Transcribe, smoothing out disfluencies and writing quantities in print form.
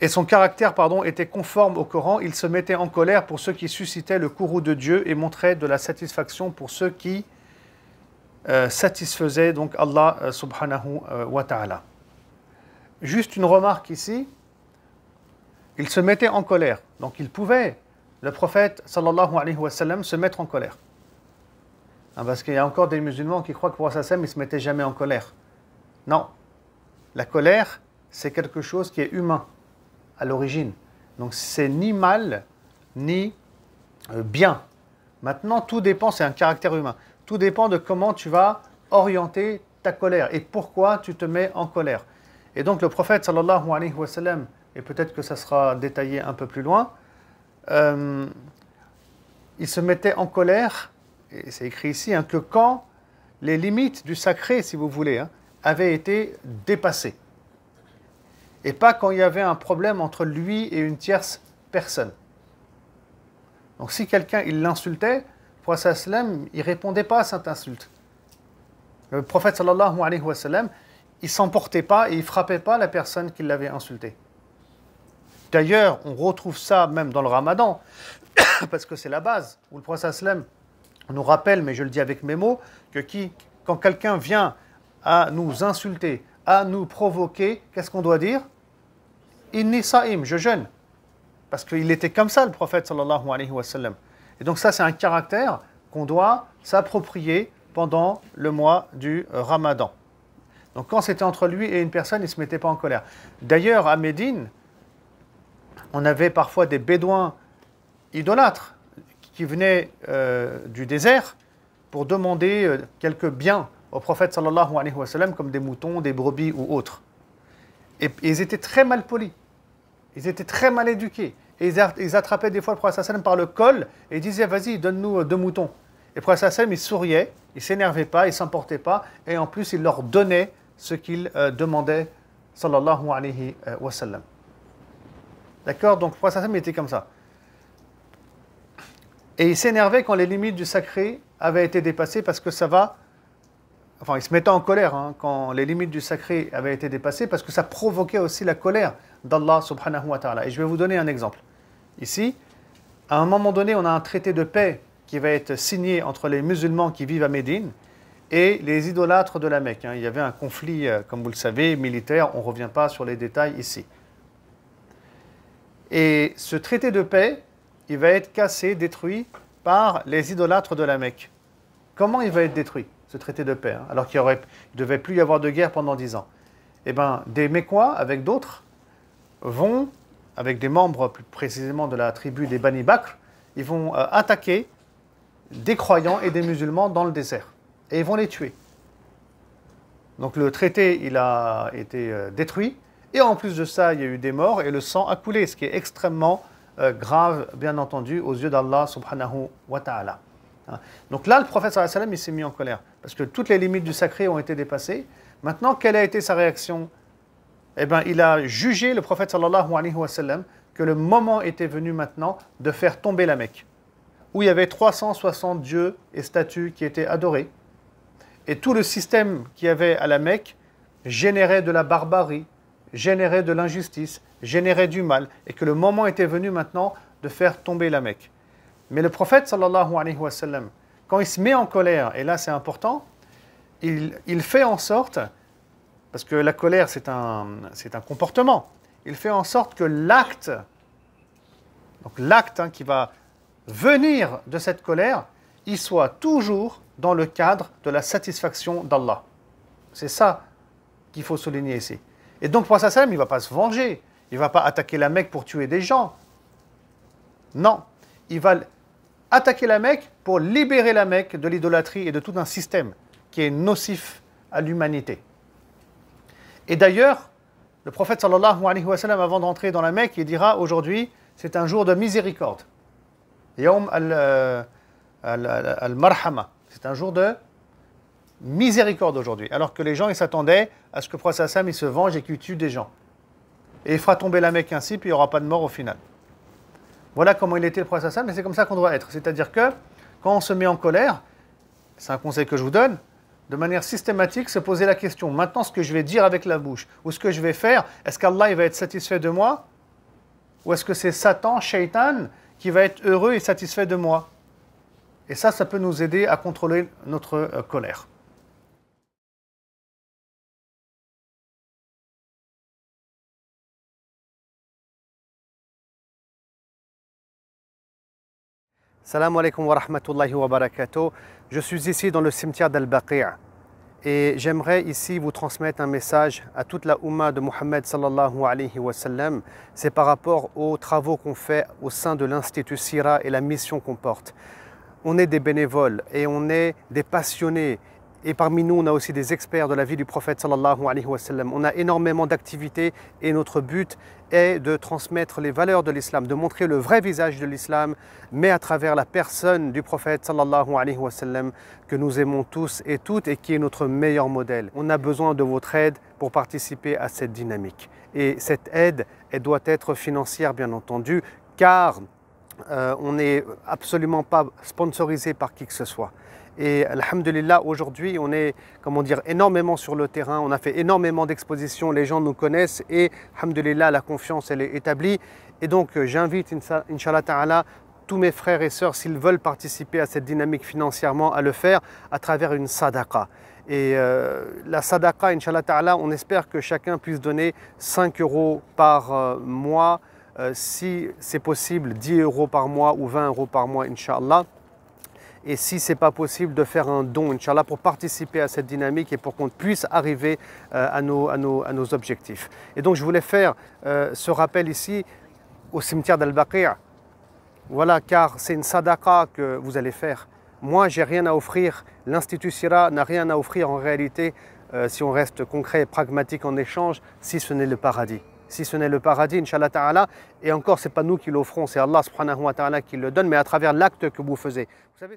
Et son caractère, était conforme au Coran. Il se mettait en colère pour ceux qui suscitaient le courroux de Dieu et montrait de la satisfaction pour ceux qui satisfaisaient donc Allah subhanahu wa ta'ala. Juste une remarque ici. Il se mettait en colère. Donc il pouvait, le prophète sallallahu alayhi wa sallam, se mettre en colère. Parce qu'il y a encore des musulmans qui croient que pour Sassam, il ne se mettait jamais en colère. Non. La colère, c'est quelque chose qui est humain à l'origine. Donc c'est ni mal, ni bien. Maintenant, tout dépend, c'est un caractère humain. Tout dépend de comment tu vas orienter ta colère et pourquoi tu te mets en colère. Et donc le prophète sallallahu alayhi wa sallam, et peut-être que ça sera détaillé un peu plus loin, il se mettait en colère, et c'est écrit ici, que quand les limites du sacré, si vous voulez, avaient été dépassées. Et pas quand il y avait un problème entre lui et une tierce personne. Donc si quelqu'un, il l'insultait, le prophète sallam, il ne répondait pas à cette insulte. Le prophète sallallahu alayhi wa sallam, il ne s'emportait pas et il ne frappait pas la personne qui l'avait insulté. D'ailleurs, on retrouve ça même dans le Ramadan, parce que c'est la base, où le prophète sallam nous rappelle, mais je le dis avec mes mots, que quand quelqu'un vient à nous insulter, à nous provoquer, qu'est-ce qu'on doit dire? Inni sa'im, je jeûne. Parce qu'il était comme ça, le prophète sallallahu alayhi wa sallam. Et donc ça, c'est un caractère qu'on doit s'approprier pendant le mois du Ramadan. Donc quand c'était entre lui et une personne, il ne se mettait pas en colère. D'ailleurs, à Médine, on avait parfois des bédouins idolâtres qui venaient du désert pour demander quelques biens au prophète sallallahu alayhi wa sallam, comme des moutons, des brebis ou autres. Et ils étaient très mal polis, ils étaient très mal éduqués. Et ils attrapaient des fois le prophète sallam par le col et disaient, vas-y, donne-nous 2 moutons. Et le prophète sallam, il souriait, il ne s'énervait pas, il ne s'emportait pas, et en plus, il leur donnait ce qu'ils demandaient, sallallahu alayhi wa sallam. D'accord? Donc le prophète sallam était comme ça. Et il s'énervait quand les limites du sacré avaient été dépassées parce que ça va... Enfin, il se mettait en colère quand les limites du sacré avaient été dépassées parce que ça provoquait aussi la colère d'Allah subhanahu wa ta'ala. Et je vais vous donner un exemple. Ici, à un moment donné, on a un traité de paix qui va être signé entre les musulmans qui vivent à Médine et les idolâtres de la Mecque. Il y avait un conflit, comme vous le savez, militaire. On ne revient pas sur les détails ici. Et ce traité de paix, il va être cassé, détruit par les idolâtres de la Mecque. Comment il va être détruit, ce traité de paix, alors qu'il ne devait plus y avoir de guerre pendant 10 ans? Eh bien, des Mécois, avec d'autres, vont, avec des membres plus précisément de la tribu des Bani Bakr, ils vont attaquer des croyants et des musulmans dans le désert. Et ils vont les tuer. Donc le traité, il a été détruit. Et en plus de ça, il y a eu des morts et le sang a coulé, ce qui est extrêmement grave, bien entendu, aux yeux d'Allah subhanahu wa ta'ala. Donc là, le prophète sallallahu alayhi wa sallam, il s'est mis en colère, parce que toutes les limites du sacré ont été dépassées. Maintenant, quelle a été sa réaction? Eh bien, il a jugé, le prophète sallallahu alayhi wa sallam, que le moment était venu maintenant de faire tomber la Mecque, où il y avait 360 dieux et statues qui étaient adorés. Et tout le système qu'il y avait à la Mecque générait de la barbarie, générait de l'injustice, générait du mal, et que le moment était venu maintenant de faire tomber la Mecque. Mais le prophète sallallahu alayhi wa sallam, quand il se met en colère, et là c'est important, il fait en sorte, parce que la colère c'est un comportement, il fait en sorte que l'acte, donc l'acte qui va venir de cette colère, il soit toujours dans le cadre de la satisfaction d'Allah. C'est ça qu'il faut souligner ici. Et donc, le prophète sallam, il ne va pas se venger. Il ne va pas attaquer la Mecque pour tuer des gens. Non. Il va attaquer la Mecque pour libérer la Mecque de l'idolâtrie et de tout un système qui est nocif à l'humanité. Et d'ailleurs, le prophète sallallahu alayhi wa sallam, avant d'entrer dans la Mecque, il dira aujourd'hui, c'est un jour de miséricorde. Yawm al-Marhama. C'est un jour de miséricorde aujourd'hui. Alors que les gens, ils s'attendaient à ce que le prophète sallam, il se venge et qu'il tue des gens. Et il fera tomber la Mecque ainsi, puis il n'y aura pas de mort au final. Voilà comment il était le prophète sallam, et c'est comme ça qu'on doit être. C'est-à-dire que, quand on se met en colère, c'est un conseil que je vous donne, de manière systématique, se poser la question, maintenant ce que je vais dire avec la bouche, ou ce que je vais faire, est-ce qu'Allah va être satisfait de moi? Ou est-ce que c'est Satan, Shaitan, qui va être heureux et satisfait de moi? Et ça peut nous aider à contrôler notre colère. Salam alaikum wa rahmatullahi wa barakatuh. Je suis ici dans le cimetière d'Al-Baqi' et j'aimerais ici vous transmettre un message à toute la Ummah de Muhammad sallallahu alayhi wa sallam. C'est par rapport aux travaux qu'on fait au sein de l'Institut Sira et la mission qu'on porte. On est des bénévoles et on est des passionnés. Et parmi nous, on a aussi des experts de la vie du prophète sallallahu alayhi wa sallam. On a énormément d'activités et notre but est de transmettre les valeurs de l'islam, de montrer le vrai visage de l'islam, mais à travers la personne du prophète sallallahu alayhi wa sallam que nous aimons tous et toutes et qui est notre meilleur modèle. On a besoin de votre aide pour participer à cette dynamique. Et cette aide, elle doit être financière bien entendu, car on n'est absolument pas sponsorisé par qui que ce soit. Et alhamdulillah, aujourd'hui, on est, comment dire, énormément sur le terrain, on a fait énormément d'expositions, les gens nous connaissent et alhamdulillah, la confiance, elle est établie. Et donc, j'invite, Inch'Allah Ta'ala, tous mes frères et sœurs, s'ils veulent participer à cette dynamique financièrement, à le faire à travers une sadaqa. Et la sadaqa, Inch'Allah Ta'ala, on espère que chacun puisse donner 5 € par mois, si c'est possible, 10 € par mois ou 20 € par mois, Inch'Allah. Et si ce n'est pas possible, de faire un don, Inch'Allah, pour participer à cette dynamique et pour qu'on puisse arriver à nos objectifs. Et donc, je voulais faire ce rappel ici, au cimetière d'Al-Baqi'. Voilà, car c'est une sadaqa que vous allez faire. Moi, j'ai rien à offrir. L'Institut Sira n'a rien à offrir en réalité, si on reste concret et pragmatique en échange, si ce n'est le paradis. Si ce n'est le paradis, Inch'Allah Ta'ala, et encore, ce n'est pas nous qui l'offrons, c'est Allah subhanahu wa ta'ala qui le donne, mais à travers l'acte que vous faites. Vous savez,